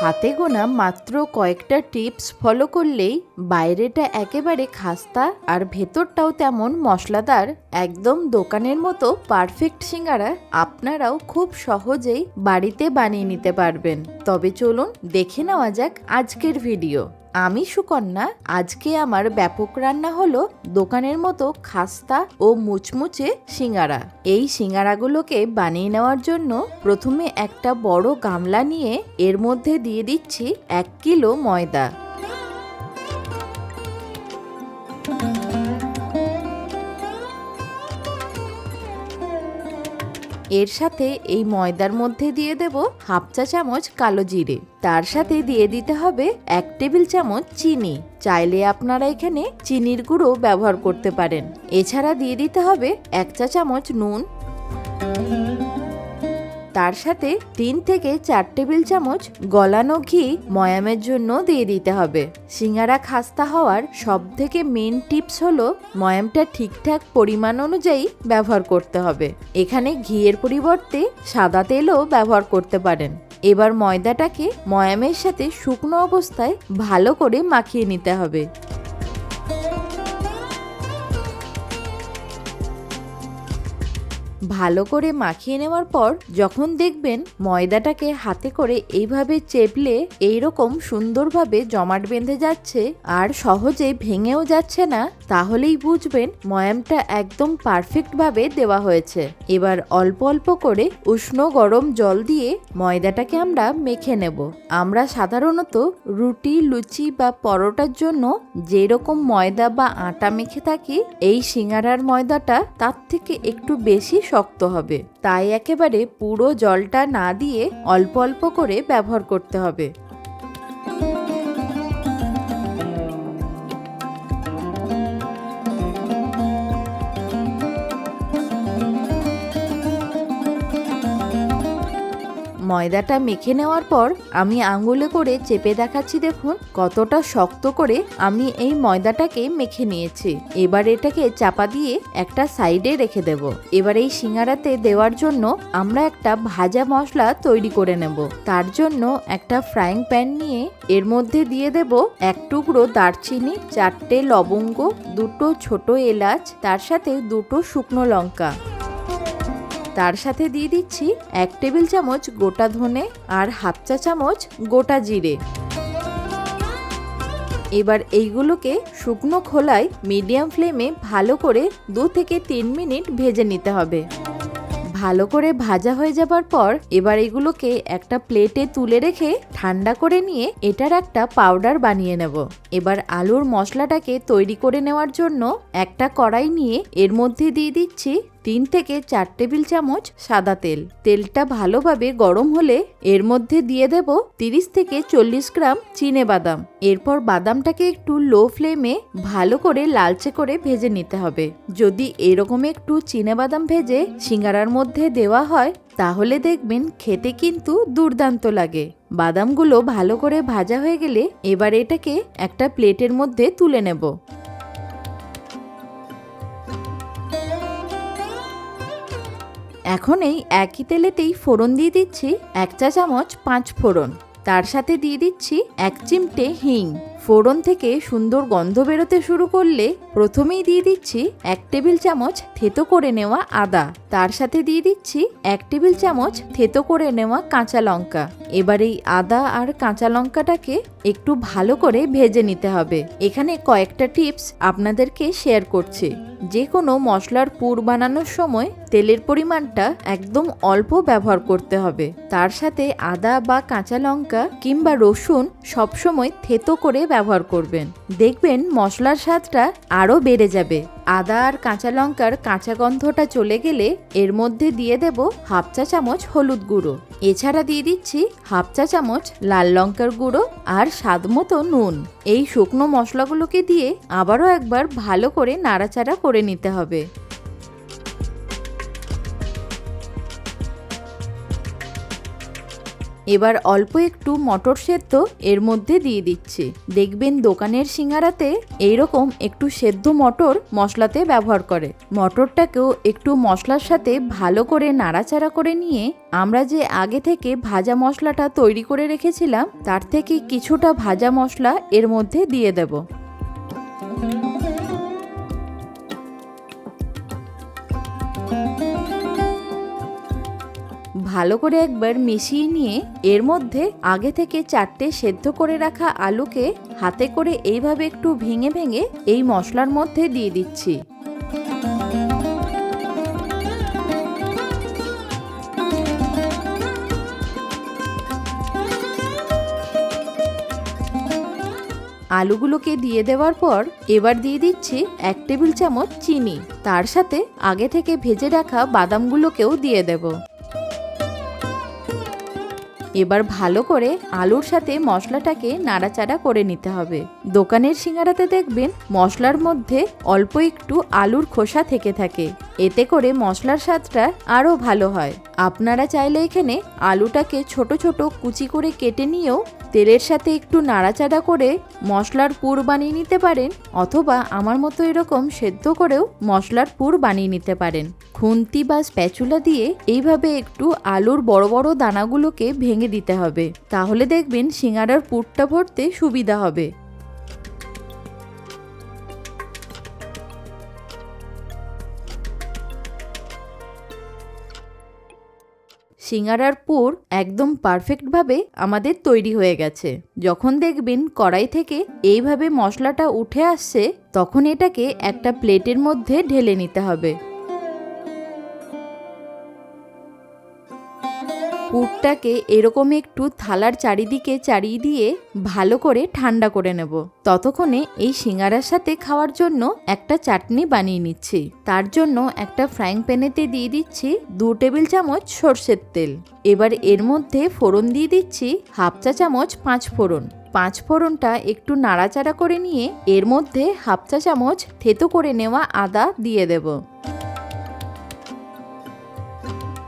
হাতে গোনা মাত্র কয়েকটা টিপস ফলো করলেই বাইরেটা একেবারে খাস্তা আর ভেতরটাও তেমন মশলাদার একদম দোকানের মতো পারফেক্ট সিঙ্গারা আপনারাও খুব সহজেই বাড়িতে বানিয়ে নিতে পারবেন। তবে চলুন দেখে নেওয়া যাক আজকের ভিডিও। আমি সুকন্যা। আজকে আমার ব্যাপক রান্না হলো দোকানের মতো খাস্তা ও মুচমুচে সিঙ্গারা। এই সিঙ্গারাগুলোকে বানিয়ে নেওয়ার জন্য প্রথমে একটা বড় গামলা নিয়ে এর মধ্যে দিয়ে দিচ্ছি 1 কিলো ময়দা। এর সাথে এই ময়দার মধ্যে দিয়ে দেব হাফ চা চামচ কালো জিরে, তার সাথে দিয়ে দিতে হবে 1 টেবিল চামচ চিনি। চাইলে আপনারা এখানে চিনির গুঁড়ো ব্যবহার করতে পারেন। এছাড়া দিয়ে দিতে হবে 1 চা চামচ নুন, তার সাথে 3 থেকে 4 টেবিল চামচ গলানো ঘি ময়ামের জন্য দিয়ে দিতে হবে। সিঙ্গারা খাস্তা হওয়ার সব থেকে মেন টিপস হলো ময়ামটা ঠিকঠাক পরিমাণ অনুযায়ী ব্যবহার করতে হবে। এখানে ঘিয়ের পরিবর্তে সাদা তেলও ব্যবহার করতে পারেন। এবার ময়দাটাকে ময়ামের সাথে শুকনো অবস্থায় ভালো করে মাখিয়ে নিতে হবে। ভালো করে মাখিয়ে নেওয়ার পর যখন দেখবেন ময়দাটাকে হাতে করে এইভাবে চেপলে এইরকম সুন্দরভাবে জমাট বেঁধে যাচ্ছে আর সহজে ভেঙেও যাচ্ছে না, তাহলেই বুঝবেন ময়ামটা একদম পারফেক্টভাবে দেওয়া হয়েছে। এবার অল্প অল্প করে উষ্ণ গরম জল দিয়ে ময়দাটাকে আমরা মেখে নেব। আমরা সাধারণত রুটি, লুচি বা পরোটার জন্য যেরকম ময়দা বা আটা মেখে থাকি, এই সিঙ্গারার ময়দাটা তার থেকে একটু বেশি শক্ত হবে। তাই একেবারে পুরো জলটা না দিয়ে অল্প অল্প করে ব্যবহার করতে হবে। ময়দাটা মেখে নেওয়ার পর আমি আঙুলে করে চেপে দেখাচ্ছি, দেখুন কতটা শক্ত করে আমি এই ময়দাটাকে মেখে নিয়েছি। এবার এটাকে চাপা দিয়ে একটা সাইডে রেখে দেব। এবার এই সিঙ্গারাতে দেওয়ার জন্য আমরা একটা ভাজা মশলা তৈরি করে নেব। তার জন্য একটা ফ্রাইং প্যান নিয়ে এর মধ্যে দিয়ে দেব 1 টুকরো দারচিনি, 4টে লবঙ্গ, 2টো ছোট এলাচ, তার সাথে 2টো শুকনো লঙ্কা। তার সাথে দিয়ে দিচ্ছি 1 টেবিল চামচ গোটা ধনে আর হাফ চা চামচ গোটা জিরে। এবার এইগুলোকে শুকনো খোলায় মিডিয়াম ফ্লেমে ভালো করে 2 থেকে 3 মিনিট ভেজে নিতে হবে। ভালো করে ভাজা হয়ে যাবার পর এবার এগুলোকে একটা প্লেটে তুলে রেখে ঠান্ডা করে নিয়ে এটার একটা পাউডার বানিয়ে নেব। এবার আলুর মশলাটাকে তৈরি করে নেওয়ার জন্য একটা কড়াই নিয়ে এর মধ্যে দিয়ে দিচ্ছি 3 থেকে 4 টেবিল চামচ সাদা তেল। তেলটা ভালোভাবে গরম হলে এর মধ্যে দিয়ে দেব 30 থেকে 40 গ্রাম চিনেবাদাম। এরপর বাদামটাকে একটু লো ফ্লেমে ভালো করে লালচে করে ভেজে নিতে হবে। যদি এরকম একটু চিনেবাদাম ভেজে সিঙ্গারার মধ্যে দেওয়া হয় তাহলে দেখবেন খেতে কিন্তু দুর্দান্ত লাগে। বাদামগুলো ভালো করে ভাজা হয়ে গেলে এবার এটাকে একটা প্লেটের মধ্যে তুলে নেব। এখন এই একই তেলেতেই ফোড়ন দিয়ে দিচ্ছি 1 চা চামচ 5 ফোড়ন, তার সাথে দিয়ে দিচ্ছি 1 চিমটে হিং। ফোড়ন থেকে সুন্দর গন্ধ বেরোতে শুরু করলে প্রথমেই দিয়ে দিচ্ছি 1 টেবিল চামচ থেতো করে নেওয়া আদা, তার সাথে দিয়ে দিচ্ছি 1 টেবিল চামচ থেতো করে নেওয়া কাঁচা লঙ্কা। এবার এই আদা আর কাঁচা লঙ্কাটাকে একটু ভালো করে ভেজে নিতে হবে। এখানে কয়েকটা টিপস আপনাদেরকে শেয়ার করছি। যে কোনো মশলার পুর বানানোর সময় তেলের পরিমাণটা একদম অল্প ব্যবহার করতে হবে। তার সাথে আদা বা কাঁচা লঙ্কা কিংবা রসুন সবসময় থেতো করে ব্যবহার করবেন। দেখবেন মশলার স্বাদটা আরও বেড়ে যাবে। আদা আর কাঁচা লঙ্কার কাঁচা গন্ধটা চলে গেলে এর মধ্যে দিয়ে দেব হাফ চা চামচ হলুদ গুঁড়ো। এছাড়া দিয়ে দিচ্ছি হাফ চা চামচ লাল লঙ্কার গুঁড়ো আর স্বাদমতো নুন। এই শুকনো মশলাগুলোকে দিয়ে আবারও একবার ভালো করে নাড়াচাড়া করে নিতে হবে। এবার অল্প একটু মটর সেদ্ধ এর মধ্যে দিয়ে দিচ্ছি। দেখবেন দোকানের সিঙ্গারাতে এইরকম একটু সেদ্ধ মটর মশলাতে ব্যবহার করে। মটরটাকেও একটু মশলার সাথে ভালো করে নাড়াচাড়া করে নিয়ে আমরা যে আগে থেকে ভাজা মশলাটা তৈরি করে রেখেছিলাম তার থেকে কিছুটা ভাজা মশলা এর মধ্যে দিয়ে দেব। ভালো করে একবার মিশিয়ে নিয়ে এর মধ্যে আগে থেকে 4টে সেদ্ধ করে রাখা আলুকে হাতে করে এইভাবে একটু ভেঙে ভেঙে এই মশলার মধ্যে দিয়ে দিচ্ছি। আলুগুলোকে দিয়ে দেওয়ার পর এবার দিয়ে দিচ্ছি 1 টেবিল চামচ চিনি, তার সাথে আগে থেকে ভেজে রাখা বাদামগুলোকেও দিয়ে দেব। এবার ভালো করে আলুর সাথে মশলাটাকে নাড়াচাড়া করে নিতে হবে। দোকানের সিঙ্গারাতে দেখবেন মশলার মধ্যে অল্প একটু আলুর খোসা থেকে থাকে, এতে করে মশলার স্বাদটা আরও ভালো হয়। আপনারা চাইলে এখানে আলুটাকে ছোট ছোট কুচি করে কেটে নিয়েও তেলের সাথে একটু নাড়াচাড়া করে মশলার পুর বানিয়ে নিতে পারেন, অথবা আমার মতো এরকম সেদ্ধ করেও মশলার পুর বানিয়ে নিতে পারেন। খুন্তি বা স্প্যাচুলা দিয়ে এইভাবে একটু আলুর বড় বড় দানাগুলোকে ভেঙে দিতে হবে, তাহলে দেখবেন সিঙ্গারার পুরটা ভরতে সুবিধা হবে। সিঙ্গারার পুর একদম পারফেক্টভাবে আমাদের তৈরি হয়ে গেছে। যখন দেখবেন কড়াই থেকে এইভাবে মশলাটা উঠে আসছে তখন এটাকে একটা প্লেটের মধ্যে ঢেলে নিতে হবে। পুরটাকে এরকম একটু থালার চারিদিকে চারিয়ে দিয়ে ভালো করে ঠান্ডা করে নেব। ততক্ষণে এই সিঙ্গারার সাথে খাওয়ার জন্য একটা চাটনি বানিয়ে নিচ্ছি। তার জন্য একটা ফ্রাইং প্যানেতে দিয়ে দিচ্ছি 2 টেবিল চামচ সর্ষের তেল। এবার এর মধ্যে ফোড়ন দিয়ে দিচ্ছি 1/2 চা চামচ 5 ফোড়ন। 5 ফোড়নটা একটু নাড়াচাড়া করে নিয়ে এর মধ্যে 1/2 চা চামচ থেতো করে নেওয়া আদা দিয়ে দেব।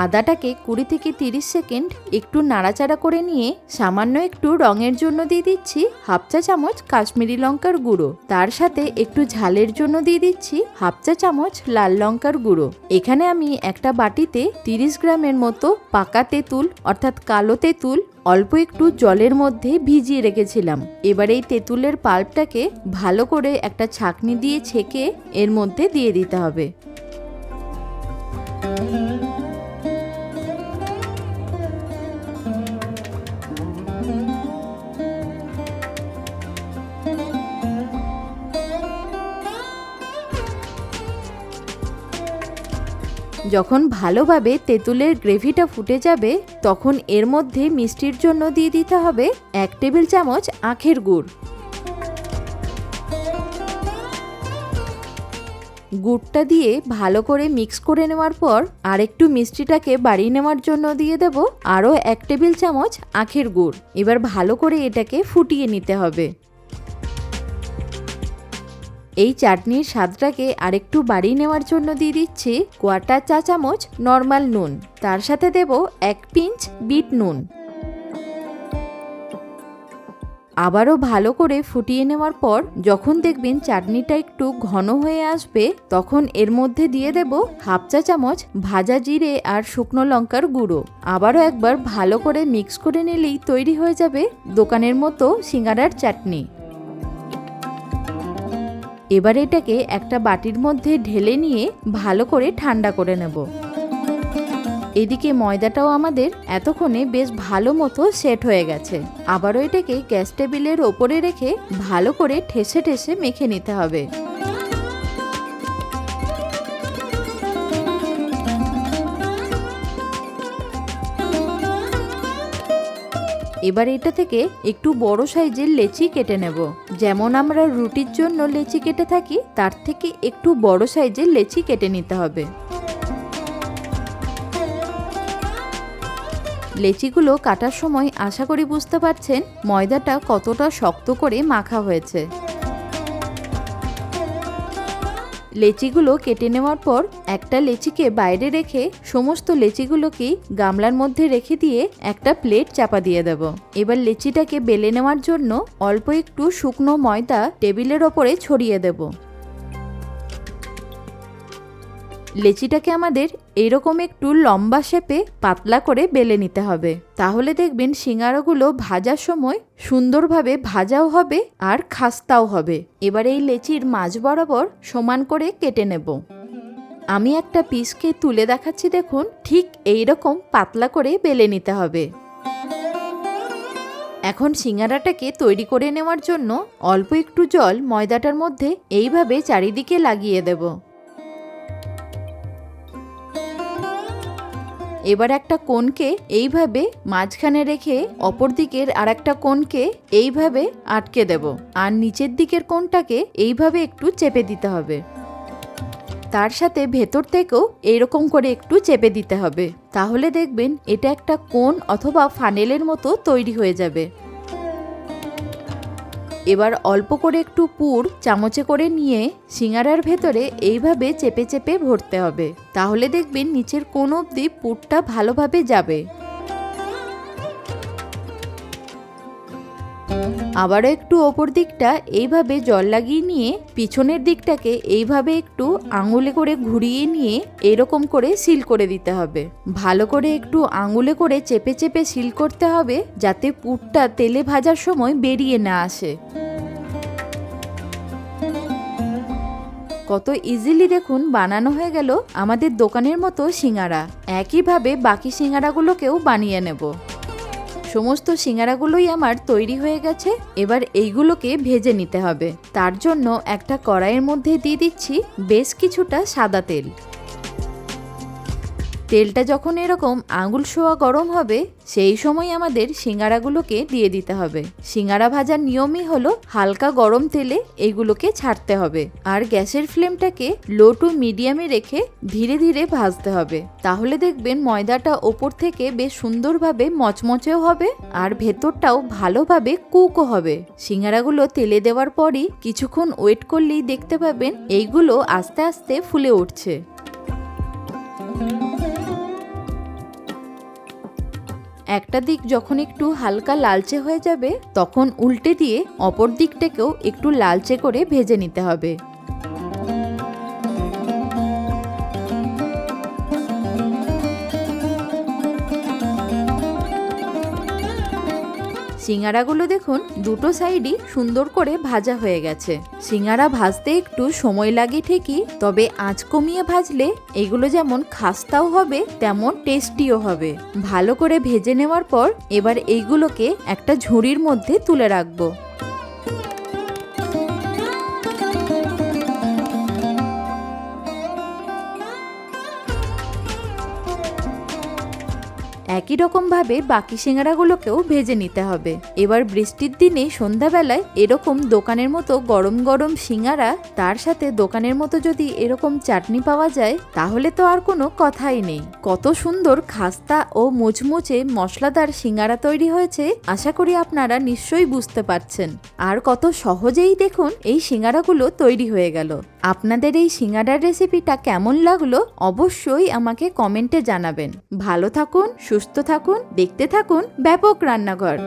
আদাটাকে 20 থেকে 30 সেকেন্ড একটু নাড়াচাড়া করে নিয়ে সামান্য একটু রঙের জন্য দিয়ে দিচ্ছি 1/2 চা চামচ কাশ্মীরি লঙ্কার গুঁড়ো। তার সাথে একটু ঝালের জন্য দিয়ে দিচ্ছি 1/2 চা চামচ লাল লঙ্কার গুঁড়ো। এখানে আমি একটা বাটিতে 30 গ্রামের মতো পাকা তেঁতুল অর্থাৎ কালো তেঁতুল অল্প একটু জলের মধ্যে ভিজিয়ে রেখেছিলাম। এবার এই তেঁতুলের পাল্পটাকে ভালো করে একটা ছাঁকনি দিয়ে ছেঁকে এর মধ্যে দিয়ে দিতে হবে। যখন ভালোভাবে তেঁতুলের গ্রেভিটা ফুটে যাবে তখন এর মধ্যে মিষ্টির জন্য দিয়ে দিতে হবে 1 টেবিল চামচ আখের গুড়। গুড়টা দিয়ে ভালো করে মিক্স করে নেওয়ার পর আরেকটু মিষ্টিটাকে বাড়িয়ে নেওয়ার জন্য দিয়ে দেব আরও 1 টেবিল চামচ আখের গুড়। এবার ভালো করে এটাকে ফুটিয়ে নিতে হবে। এই চাটনির স্বাদটাকে আরেকটু বাড়িয়ে নেওয়ার জন্য দিয়ে দিচ্ছি 1/4 চা চামচ নর্মাল নুন, তার সাথে দেব 1 পিঞ্চ বিট নুন। আবারও ভালো করে ফুটিয়ে নেওয়ার পর যখন দেখবেন চাটনিটা একটু ঘন হয়ে আসবে তখন এর মধ্যে দিয়ে দেব 1/2 চা চামচ ভাজা জিরে আর শুকনো লঙ্কার গুঁড়ো। আবারও একবার ভালো করে মিক্স করে নিলেই তৈরি হয়ে যাবে দোকানের মতো সিঙ্গারার চাটনি। এবার এটাকে একটা বাটির মধ্যে ঢেলে নিয়ে ভালো করে ঠান্ডা করে নেব। এদিকে ময়দাটাও আমাদের এতক্ষণে বেশ ভালো মতো সেট হয়ে গেছে। আবারও এটাকে গ্যাস টেবিলের ওপরে রেখে ভালো করে ঠেসে ঠেসে মেখে নিতে হবে। এবার এটা থেকে একটু বড় সাইজের লেচি কেটে নেব। যেমন আমরা রুটির জন্য লেচি কেটে থাকি তার থেকে একটু বড় সাইজের লেচি কেটে নিতে হবে। লেচিগুলো কাটার সময় আশা করি বুঝতে পারছেন ময়দাটা কতটা শক্ত করে মাখা হয়েছে। লেচিগুলো কেটে নেওয়ার পর একটা লেচিকে বাইরে রেখে সমস্ত লেচিগুলোকেই গামলার মধ্যে রেখে দিয়ে একটা প্লেট চাপা দিয়ে দেব। এবার লেচিটাকে বেলে নেওয়ার জন্য অল্প একটু শুকনো ময়দা টেবিলের ওপরে ছড়িয়ে দেব। লেচিটাকে আমাদের এরকম একটু লম্বা শেপে পাতলা করে বেলে নিতে হবে, তাহলে দেখবেন সিঙ্গারাগুলো ভাজার সময় সুন্দরভাবে ভাজাও হবে আর খাস্তাও হবে। এবার এই লেচির মাঝ বরাবর সমান করে কেটে নেব। আমি একটা পিসকে তুলে দেখাচ্ছি, দেখুন ঠিক এইরকম পাতলা করে বেলে নিতে হবে। এখন সিঙ্গারাটাকে তৈরি করে নেওয়ার জন্য অল্প একটু জল ময়দাটার মধ্যে এইভাবে চারিদিকে লাগিয়ে দেব। এবার একটা কোণকে এইভাবে মাঝখানে রেখে অপর দিকের আর একটা কোণকে এইভাবে আটকে দেব, আর নিচের দিকের কোণটাকে এইভাবে একটু চেপে দিতে হবে। তার সাথে ভেতর থেকেও এইরকম করে একটু চেপে দিতে হবে, তাহলে দেখবেন এটা একটা কোণ অথবা ফানেলের মতো তৈরি হয়ে যাবে। এবার অল্প করে একটু পুর চামচে করে নিয়ে সিঙ্গারার ভেতরে এইভাবে চেপে চেপে ভরতে হবে, তাহলে দেখবেন নিচের কোণ অবধি পুরটা ভালোভাবে যাবে। আবারও একটু ওপর দিকটা এইভাবে জল লাগিয়ে নিয়ে পিছনের দিকটাকে এইভাবে একটু আঙুলে করে ঘুরিয়ে নিয়ে এরকম করে সিল করে দিতে হবে। ভালো করে একটু আঙুলে করে চেপে চেপে সিল করতে হবে, যাতে পুরটা তেলে ভাজার সময় বেরিয়ে না আসে। কত ইজিলি দেখুন বানানো হয়ে গেল আমাদের দোকানের মতো সিঙ্গারা। একইভাবে বাকি সিঙ্গারাগুলোকেও বানিয়ে নেব। সমস্ত সিঙ্গারাগুলোই আমার তৈরি হয়ে গেছে। এবার এইগুলোকে ভেজে নিতে হবে। তার জন্য একটা কড়াইয়ের মধ্যে দিয়ে দিচ্ছি বেশ কিছুটা সাদা তেল। তেলটা যখন এরকম আঙুল সোয়া গরম হবে সেই সময় আমাদের সিঙ্গারাগুলোকে দিয়ে দিতে হবে। সিঙ্গারা ভাজার নিয়মই হলো হালকা গরম তেলে এইগুলোকে ছাড়তে হবে, আর গ্যাসের ফ্লেমটাকে লো টু মিডিয়ামে রেখে ধীরে ধীরে ভাজতে হবে। তাহলে দেখবেন ময়দাটা ওপর থেকে বেশ সুন্দরভাবে মচমচেও হবে আর ভেতরটাও ভালোভাবে কুকও হবে। সিঙ্গারাগুলো তেলে দেওয়ার পরই কিছুক্ষণ ওয়েট করলেই দেখতে পাবেন এইগুলো আস্তে আস্তে ফুলে উঠছে। একটা দিক যখন একটু হালকা লালচে হয়ে যাবে তখন উল্টে দিয়ে অপর দিকটাকেও একটু লালচে করে ভেজে নিতে হবে। সিঙ্গারাগুলো দেখুন দুটো সাইডই সুন্দর করে ভাজা হয়ে গেছে। সিঙ্গারা ভাজতে একটু সময় লাগে ঠিকই, তবে আঁচ কমিয়ে ভাজলে এগুলো যেমন খাস্তাও হবে তেমন টেস্টিও হবে। ভালো করে ভেজে নেওয়ার পর এবার এইগুলোকে একটা ঝুড়ির মধ্যে তুলে রাখবো। একই রকমভাবে বাকি সিঙ্গারাগুলোকেও ভেজে নিতে হবে। এবার বৃষ্টির দিনে সন্ধ্যাবেলায় এরকম দোকানের মতো গরম গরম সিঙ্গারা, তার সাথে দোকানের মতো যদি এরকম চাটনি পাওয়া যায় তাহলে তো আর কোনো কথাই নেই। কত সুন্দর খাস্তা ও মুচমুচে মশলাদার সিঙ্গারা তৈরি হয়েছে, আশা করি আপনারা নিশ্চয়ই বুঝতে পারছেন। আর কত সহজেই দেখুন এই সিঙ্গারাগুলো তৈরি হয়ে গেল। আপনাদের এই সিঙ্গারার রেসিপিটা কেমন লাগলো অবশ্যই আমাকে কমেন্টে জানাবেন। ভালো থাকুন, সুস্থ থাকুন, দেখতে থাকুন ব্যাপক রান্নাঘর।